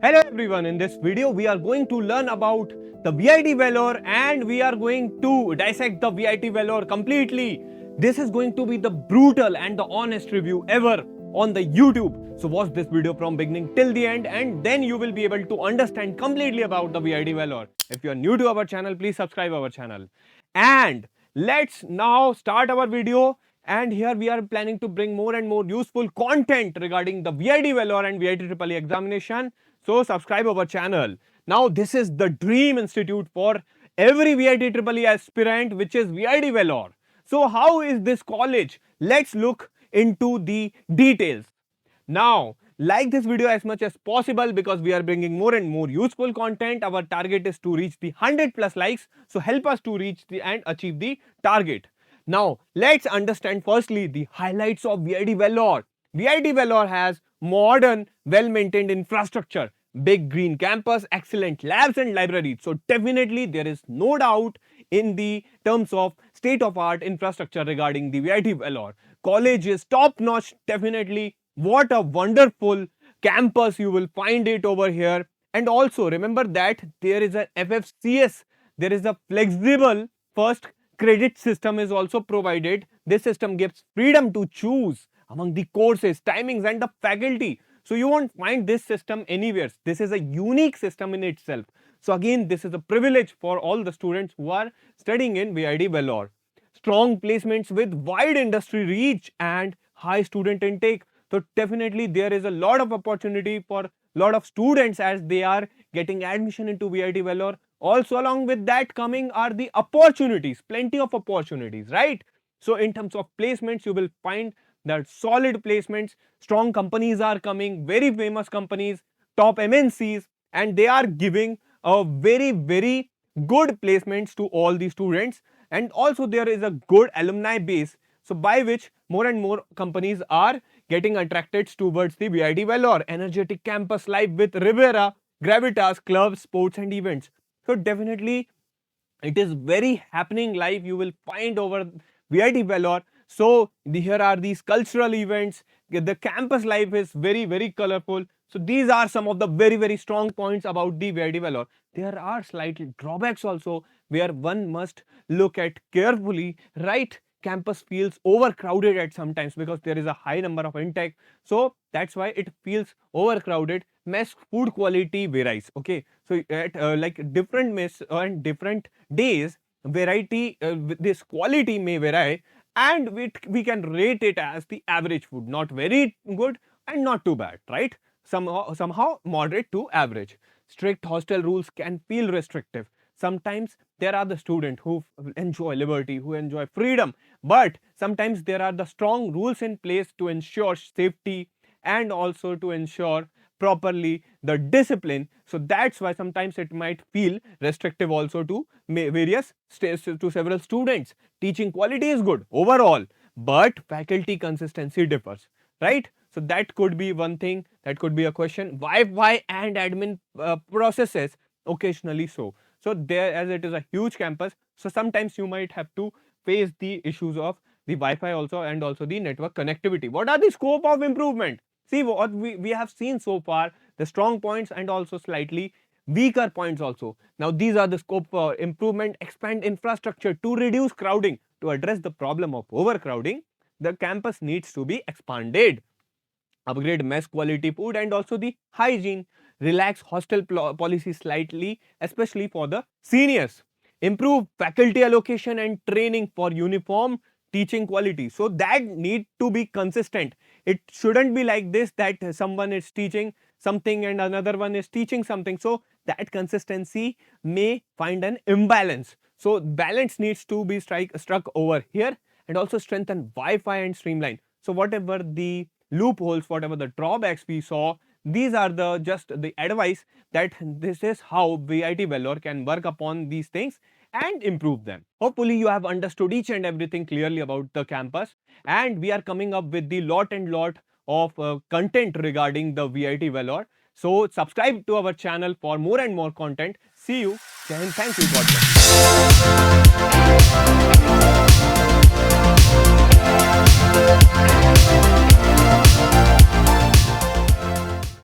Hello everyone, in this video we are going to learn about the VIT Vellore and we are going to dissect the VIT Vellore completely. This is going to be the brutal and the honest review ever on the YouTube. So watch this video from beginning till the end and then you will be able to understand completely about the VIT Vellore. If you are new to our channel, please subscribe our channel. And let's now start our video. And here we are planning to bring more and more useful content regarding the VIT Vellore and VIT EEE examination. So subscribe our channel. Now this is the dream institute for every VIT EEE aspirant, which is VIT Vellore. So how is this college? Let's look into the details. Now like this video as much as possible because we are bringing more and more useful content. Our target is to reach the 100+ likes. So help us to reach the and achieve the target. Now let's understand firstly the highlights of VIT Vellore. VIT Vellore has modern, well-maintained infrastructure, big green campus, excellent labs and libraries. So definitely there is no doubt in the terms of state-of-art infrastructure regarding the VIT Vellore. College is top-notch, definitely. What a wonderful campus you will find it over here. And also remember that there is an FFCS, there is a flexible first credit system is also provided. This system gives freedom to choose among the courses, timings and the faculty. So you won't find this system anywhere. This is a unique system in itself. So again, this is a privilege for all the students who are studying in VIT Vellore. Strong placements with wide industry reach and high student intake. So definitely there is a lot of opportunity for a lot of students as they are getting admission into VIT Vellore. Also along with that coming are the opportunities, plenty of opportunities, right? So in terms of placements, you will find that solid placements, strong companies are coming, very famous companies, top MNCs, and they are giving a very good placements to all the students. And also there is a good alumni base, so by which more and more companies are getting attracted towards the VIT Vellore. Energetic campus life with Rivera, Gravitas, clubs, sports and events. So definitely it is very happening life you will find over VIT Vellore. So here are these cultural events. The campus life is very colorful. So these are some of the very strong points about the VIT Vellore. There are slight drawbacks also where one must look at carefully, right? Campus feels overcrowded at sometimes because there is a high number of intake. So that's why it feels overcrowded. Mess food quality varies. Okay, so at like different mess and different days, variety this quality may vary, and we can rate it as the average food, not very good and not too bad, right? Somehow moderate to average. Strict hostel rules can feel restrictive. Sometimes there are the students who enjoy liberty, who enjoy freedom, but sometimes there are the strong rules in place to ensure safety and also to ensure properly the discipline. So that's why sometimes it might feel restrictive also to several students. Teaching quality is good overall, but faculty consistency differs, right? So that could be one thing, that could be a question. Wi-Fi and admin processes occasionally so there, as it is a huge campus, so sometimes you might have to face the issues of the Wi-Fi also and also the network connectivity. What are the scope of improvement? See what we have seen so far, the strong points and also slightly weaker points also. Now these are the scope for improvement. Expand infrastructure to reduce crowding. To address the problem of overcrowding, the campus needs to be expanded. Upgrade mess quality food and also the hygiene. Relax hostel policy slightly, especially for the seniors. Improve faculty allocation and training for uniform teaching quality. So that need to be consistent. It shouldn't be like this that someone is teaching something and another one is teaching something. So that consistency may find an imbalance. So balance needs to be struck over here, and also strengthen Wi-Fi and streamline. So whatever the loopholes, whatever the drawbacks we saw, these are the just the advice that this is how VIT Vellore can work upon these things and improve them. Hopefully you have understood each and everything clearly about the campus, and we are coming up with the lot of content regarding the VIT Vellore. So subscribe to our channel for more and more content. See you. Thank you. God bless.